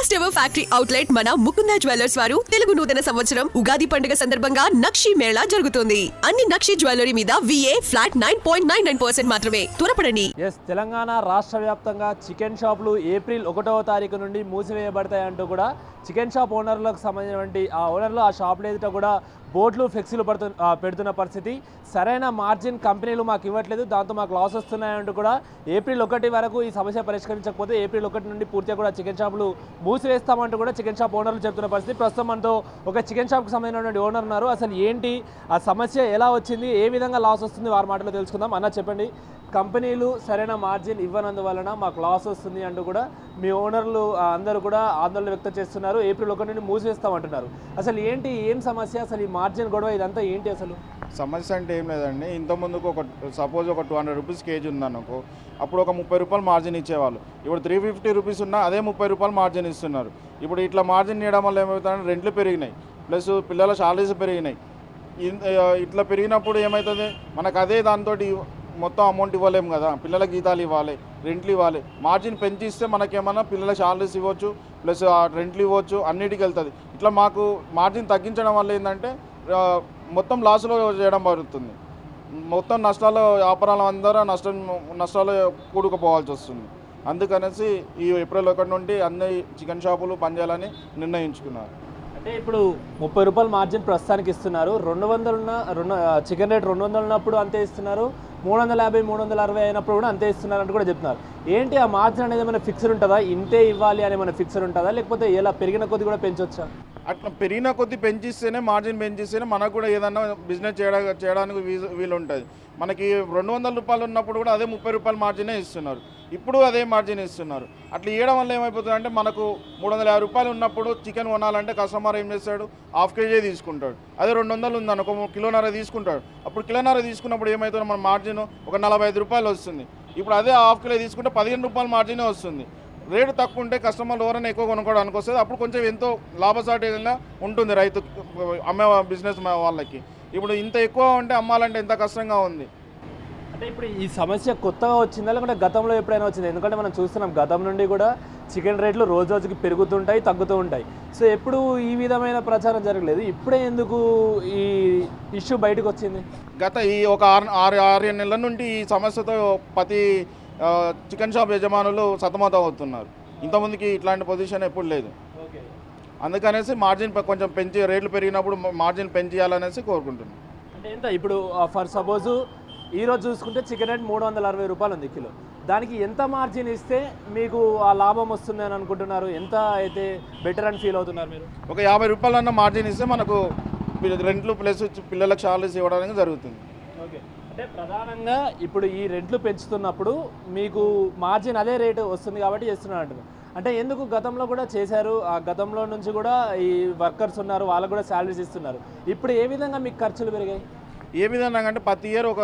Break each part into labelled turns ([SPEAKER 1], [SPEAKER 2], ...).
[SPEAKER 1] First ever factory outlet మన Mukunda jewellers వారు తెలుగు నూతన సంవత్సరం ఉగాది పండుగ సందర్భంగా నక్షి మేళా జరుగుతుంది. అన్ని నక్షి జ్యువెలరీ మీద VA ఫ్లాట్ 9.99% మాత్రమే. త్వరపడండి.
[SPEAKER 2] తెలంగాణ రాష్ట్ర వ్యాప్తంగా చికెన్ షాపులు ఏప్రిల్ 1వ తారీఖు నుండి మూసివేయబడతాయంటూ కూడా చికెన్ షాప్ ఓనర్లకు సంబంధించినటువంటి ఆ ఓనర్లు ఆ షాపులు ఎదుట కూడా బోర్డులు ఫ్లెక్సీలు పెడుతున్న పరిస్థితి. సరైన మార్జిన్ కంపెనీలు మాకు ఇవ్వట్లేదు, దాంతో మాకు లాస్ వస్తున్నాయంటూ కూడా ఏప్రిల్ 1 వరకు ఈ సమస్య పరిష్కరించకపోతే ఏప్రిల్ 1 నుండి పూర్తిగా కూడా చికెన్ షాపులు మూసివేస్తామంటూ కూడా చికెన్ షాప్ ఓనర్లు చెప్తున్న పరిస్థితి. ప్రస్తుతం మనతో ఒక చికెన్ షాప్కి సంబంధించినటువంటి ఓనర్ ఉన్నారు. అసలు ఏంటి ఆ సమస్య, ఎలా వచ్చింది, ఏ విధంగా లాస్ వస్తుంది వారి మాటలో తెలుసుకుందాం. అన్న చెప్పండి, కంపెనీలు సరైన మార్జిన్ ఇవ్వనందువలన మాకు లాస్ వస్తుంది అంటూ కూడా మీ ఓనర్లు అందరూ కూడా ఆందోళన వ్యక్తం చేస్తున్నారు. ఏప్రిల్ 1 నుండి మూసివేస్తామంటున్నారు. అసలు ఏంటి, ఏం సమస్య, అసలు ఈ మార్జిన్ గొడవ ఇదంతా ఏంటి అసలు?
[SPEAKER 3] సమస్య అంటే ఏం లేదండి. ఇంతకుముందుకు సపోజ్ ఒక 200 రూపీస్ కేజీ ఉందనుకో, అప్పుడు ఒక 30 రూపాయలు మార్జిన్ ఇచ్చేవాళ్ళు. ఇప్పుడు 350 రూపీస్ ఉన్నా అదే 30 రూపాయలు మార్జిన్ ఇస్తున్నారు. ఇప్పుడు ఇట్లా మార్జిన్ ఇవ్వడం వల్ల ఏమవుతుందంటే రెంట్లు పెరిగినాయి, ప్లస్ పిల్లల శాలరీస్ పెరిగినాయి. ఇట్లా పెరిగినప్పుడు ఏమవుతుంది, మనకు అదే దాంతో మొత్తం అమౌంట్ ఇవ్వలేము కదా. పిల్లల జీతాలు ఇవ్వాలి, రెంట్లు ఇవ్వాలి. మార్జిన్ పెంచిస్తే మనకేమన్నా పిల్లల శాలరీస్ ఇవ్వచ్చు, ప్లస్ రెంట్లు ఇవ్వచ్చు, అన్నిటికీ వెళ్తుంది. ఇట్లా మాకు మార్జిన్ తగ్గించడం వల్ల ఏంటంటే మొత్తం లాస్లో చేయడం జరుగుతుంది. మొత్తం నష్టాలు, వ్యాపారాలు అందరూ నష్టాలు కూడుకుపోవాల్సి వస్తుంది. అందుకనేసి ఈ ఏప్రిల్ 1 నుండి అన్ని చికెన్ షాపులు బంద్ చేయాలని నిర్ణయించుకున్నారు.
[SPEAKER 2] అంటే ఇప్పుడు 30 రూపాయలు మార్జిన్ ప్రస్తుతానికి ఇస్తున్నారు. 200 చికెన్ రేట్ 200 ఉన్నప్పుడు అంతే ఇస్తున్నారు, 350, 360 అయినప్పుడు కూడా అంతే ఇస్తున్నారు అంటూ కూడా చెప్తున్నారు. ఏంటి ఆ మార్జిన్ అనేది ఏమైనా ఫిక్స్డ్ ఉంటుందా, ఇంతే ఇవ్వాలి అని ఏమైనా ఫిక్స్డ్ ఉంటుందా, లేకపోతే ఎలా పెరిగిన కొద్ది కూడా పెంచొచ్చా?
[SPEAKER 3] అట్లా పెరిగిన కొద్ది పెంచిస్తేనే, మార్జిన్ పెంచిస్తేనే మనకు కూడా ఏదన్నా బిజినెస్ చేయడానికి వీలు ఉంటుంది. మనకి 200 రూపాయలు ఉన్నప్పుడు కూడా అదే 30 రూపాయల మార్జినే ఇస్తున్నారు, ఇప్పుడు అదే మార్జిన్ ఇస్తున్నారు. అట్లా ఇవ్వడం వల్ల ఏమైపోతుంది అంటే, మనకు 350 రూపాయలు ఉన్నప్పుడు చికెన్ కొనాలంటే కస్టమర్ ఏం చేస్తాడు, హాఫ్ కేజీ తీసుకుంటాడు. అదే 200 ఉందని ఒక కిలోన్నర తీసుకుంటాడు. అప్పుడు కిలోన్నర తీసుకున్నప్పుడు ఏమవుతుంది, మన మార్జిన్ ఒక 45 రూపాయలు వస్తుంది. ఇప్పుడు అదే హాఫ్ కిలో తీసుకుంటే 15 రూపాయల మార్జినే వస్తుంది. రేటు తక్కువ ఉంటే కస్టమర్లు ఎవరైనా ఎక్కువ కొనుక్కోవడానికి వస్తుంది. అప్పుడు కొంచెం ఎంతో లాభసాటిగా ఉంటుంది రైతు అమ్మే బిజినెస్ వాళ్ళకి. ఇప్పుడు ఇంత ఎక్కువ ఉంటే అమ్మాలంటే ఎంత కష్టంగా ఉంది.
[SPEAKER 2] అంటే ఇప్పుడు ఈ సమస్య కొత్తగా వచ్చిందా, లేకుంటే గతంలో ఎప్పుడైనా వచ్చింది? ఎందుకంటే మనం చూస్తున్నాం గతం నుండి కూడా చికెన్ రేట్లు రోజు రోజుకి పెరుగుతుంటాయి, తగ్గుతూ ఉంటాయి. సో ఎప్పుడు ఈ విధమైన ప్రచారం జరగలేదు, ఇప్పుడే ఎందుకు ఈ ఇష్యూ బయటకు వచ్చింది?
[SPEAKER 3] ఈ ఒక 6 నెలల నుండి ఈ సమస్యతో ప్రతి చికెన్ షాప్ యజమానులు సతమతం అవుతున్నారు. ఇంతకుముందుకి ఇట్లాంటి పొజిషన్ ఎప్పుడు లేదు. అందుకనేసి మార్జిన్ కొంచెం పెంచి, రేట్లు పెరిగినప్పుడు మార్జిన్ పెంచేయాలనేసి కోరుకుంటున్నాం.
[SPEAKER 2] అంటే ఎంత ఇప్పుడు ఫర్ సపోజ్ ఈరోజు చూసుకుంటే చికెన్ రేట్ 360 రూపాయలు ఉంది కిలో, దానికి ఎంత మార్జిన్ ఇస్తే మీకు ఆ లాభం వస్తుంది అని అనుకుంటున్నారు? ఎంత అయితే బెటర్ అని ఫీల్ అవుతున్నారు మీరు?
[SPEAKER 3] ఒక 50 రూపాయలు అన్న మార్జిన్ ఇస్తే మనకు రెంట్లు ప్లస్ పిల్లలకు శాలరీస్ ఇవ్వడానికి జరుగుతుంది.
[SPEAKER 2] ఓకే, అంటే ప్రధానంగా ఇప్పుడు ఈ రెంట్లు పెంచుతున్నప్పుడు మీకు మార్జిన్ అదే రేటు వస్తుంది కాబట్టి చేస్తున్నారు. అంటే ఎందుకు గతంలో కూడా చేశారు, ఆ గతంలో నుంచి కూడా ఈ వర్కర్స్ ఉన్నారు, వాళ్ళకు కూడా శాలరీస్ ఇస్తున్నారు. ఇప్పుడు ఏ విధంగా మీకు ఖర్చులు పెరిగాయి?
[SPEAKER 3] ఏ విధంగా అంటే ప్రతి ఇయర్ ఒక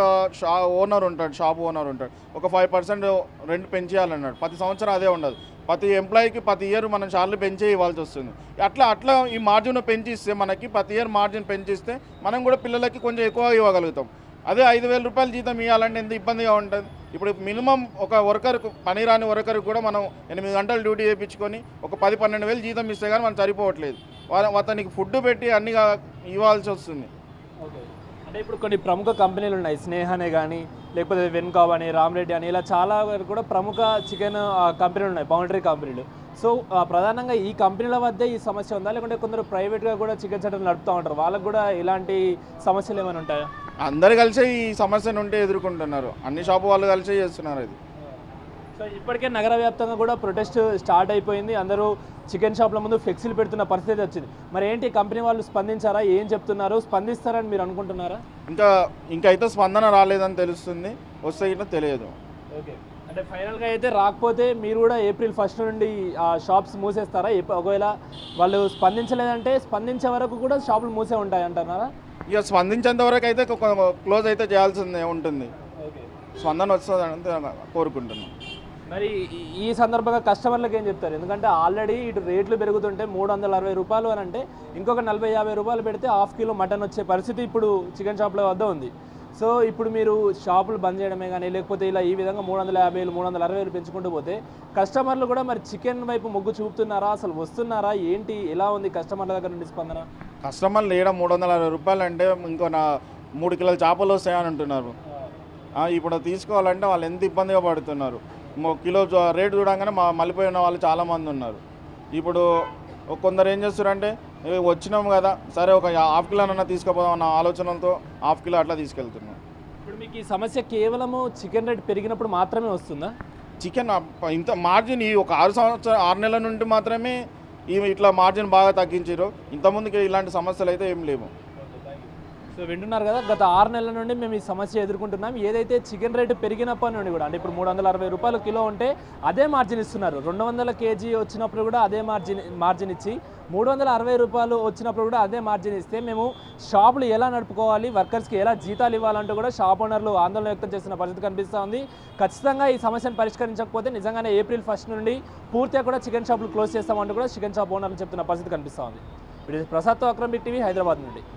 [SPEAKER 3] ఓనర్ ఉంటాడు, షాప్ ఓనర్ ఉంటాడు, ఒక 5% రెంట్ పెంచేయాలన్నాడు. ప్రతి సంవత్సరం అదే ఉండదు. ప్రతి ఎంప్లాయీకి ప్రతి ఇయర్ మనం శాలరీ పెంచే ఇవ్వాల్సి వస్తుంది. అట్లా ఈ మార్జిన్ పెంచిస్తే, మనకి ప్రతి ఇయర్ మార్జిన్ పెంచిస్తే మనం కూడా పిల్లలకి కొంచెం ఎక్కువ ఇవ్వగలుగుతాం. అదే 5,000 రూపాయలు జీతం ఇవ్వాలంటే ఎంత ఇబ్బందిగా ఉంటుంది. ఇప్పుడు మినిమం ఒక వర్కర్కు, పని రాని వర్కర్కి కూడా మనం 8 గంటలు డ్యూటీ చేయించుకొని ఒక 10-12 వేలు జీతం ఇస్తే కానీ మనం సరిపోవట్లేదు. అతనికి ఫుడ్ పెట్టి అన్ని ఇవ్వాల్సి వస్తుంది.
[SPEAKER 2] ఓకే, అంటే ఇప్పుడు కొన్ని ప్రముఖ కంపెనీలు ఉన్నాయి, స్నేహనే కానీ, లేకపోతే వెన్కావ్ అని, రామ్రెడ్డి అని, ఇలా చాలా కూడా ప్రముఖ చికెన్ కంపెనీలు ఉన్నాయి, బౌండరీ కంపెనీలు. సో ప్రధానంగా ఈ కంపెనీల వద్ద ఈ సమస్య ఉందా, లేకుంటే కొందరు ప్రైవేట్గా కూడా చికెన్ సెంటర్ నడుపుతూ ఉంటారు, వాళ్ళకు కూడా ఇలాంటి సమస్యలు ఏమైనా ఉంటాయా?
[SPEAKER 3] అందరు కలిసి ఈ సమస్య నుండి ఎదుర్కొంటున్నారు, అన్ని షాపు వాళ్ళు కలిసి చేస్తున్నారు ఇది.
[SPEAKER 2] సో ఇప్పటికే నగర వ్యాప్తంగా కూడా ప్రొటెస్ట్ స్టార్ట్ అయిపోయింది, అందరూ చికెన్ షాప్ల ముందు ఫ్లెక్సీలు పెడుతున్న పరిస్థితి వచ్చింది. మరి ఏంటి, కంపెనీ వాళ్ళు స్పందించారా, ఏం చెప్తున్నారు, స్పందిస్తారని మీరు అనుకుంటున్నారా?
[SPEAKER 3] ఇంకా అయితే స్పందన రాలేదని తెలుస్తుంది, వస్తే ఇట్లా తెలియదు.
[SPEAKER 2] ఓకే, అంటే ఫైనల్గా అయితే రాకపోతే మీరు కూడా ఏప్రిల్ 1 నుండి ఆ షాప్స్ మూసేస్తారా? ఒకవేళ వాళ్ళు స్పందించలేదంటే స్పందించే వరకు కూడా షాపులు మూసే ఉంటాయి అంటున్నారా?
[SPEAKER 3] ఇక స్పందించేంత వరకు అయితే క్లోజ్ అయితే చేయాల్సిందే ఉంటుంది. స్పందన వస్తుందని కోరుకుంటున్నాం.
[SPEAKER 2] మరి ఈ సందర్భంగా కస్టమర్లకు ఏం చెప్తారు? ఎందుకంటే ఆల్రెడీ ఇటు రేట్లు పెరుగుతుంటే 360 రూపాయలు అని అంటే ఇంకొక 40-50 రూపాయలు పెడితే హాఫ్ కిలో మటన్ వచ్చే పరిస్థితి ఇప్పుడు చికెన్ షాప్ల వద్ద ఉంది. సో ఇప్పుడు మీరు షాపులు బంద్ చేయడమే కానీ లేకపోతే ఇలా ఈ విధంగా 350 360 పెంచుకుంటూ పోతే కస్టమర్లు కూడా మరి చికెన్ వైపు మొగ్గు చూపుతున్నారా, అసలు వస్తున్నారా, ఏంటి, ఎలా ఉంది కస్టమర్ల దగ్గర నుండి స్పందన?
[SPEAKER 3] కస్టమర్లు వేయడం 360 రూపాయలు అంటే ఇంకో 3 కిలోల చేపలు వస్తాయని అంటున్నారు. ఇప్పుడు తీసుకోవాలంటే వాళ్ళు ఎంత ఇబ్బందిగా పడుతున్నారు. కిలో రేటు చూడంగానే మళ్ళీపోయిన వాళ్ళు చాలామంది ఉన్నారు. ఇప్పుడు కొందరు ఏం చేస్తారంటే వచ్చినాం కదా సరే ఒక హాఫ్ కిలోనన్నా తీసుకుపోదాం అన్న ఆలోచనలతో హాఫ్ కిలో అట్లా తీసుకెళ్తున్నాం.
[SPEAKER 2] ఇప్పుడు మీకు ఈ సమస్య కేవలము చికెన్ రేట్ పెరిగినప్పుడు మాత్రమే వస్తుందా?
[SPEAKER 3] చికెన్ ఇంత మార్జిన్ ఈ ఒక 6 నెలల నుండి మాత్రమే ఇట్లా మార్జిన్ బాగా తగ్గించారు. ఇంతకుముందుకి ఇలాంటి సమస్యలు అయితే ఏం లేవు.
[SPEAKER 2] సో వింటున్నారు కదా, గత 6 నెలల నుండి మేము ఈ సమస్య ఎదుర్కొంటున్నాం. ఏదైతే చికెన్ రేటు పెరిగినప్పటి నుండి కూడా అంటే ఇప్పుడు 360 రూపాయలు కిలో ఉంటే అదే మార్జిన్ ఇస్తున్నారు. 200 కేజీ వచ్చినప్పుడు కూడా అదే మార్జిన్ ఇచ్చి 360 రూపాయలు వచ్చినప్పుడు కూడా అదే మార్జిన్ ఇస్తే మేము షాపులు ఎలా నడుపుకోవాలి, వర్కర్స్కి ఎలా జీతాలు ఇవ్వాలంటూ కూడా షాప్ ఓనర్లు ఆందోళన వ్యక్తం చేస్తున్న పరిస్థితి కనిపిస్తూ ఉంది. ఖచ్చితంగా ఈ సమస్యను పరిష్కరించకపోతే నిజంగానే ఏప్రిల్ 1 నుండి పూర్తిగా కూడా చికెన్ షాపులు క్లోజ్ చేస్తామంటూ కూడా చికెన్ షాప్ ఓనర్లు చెప్తున్న పరిస్థితి కనిపిస్తూ ఉంది. ప్రసాద్తో అక్రమ్ బిగ్ టీవీ, హైదరాబాద్ నుండి.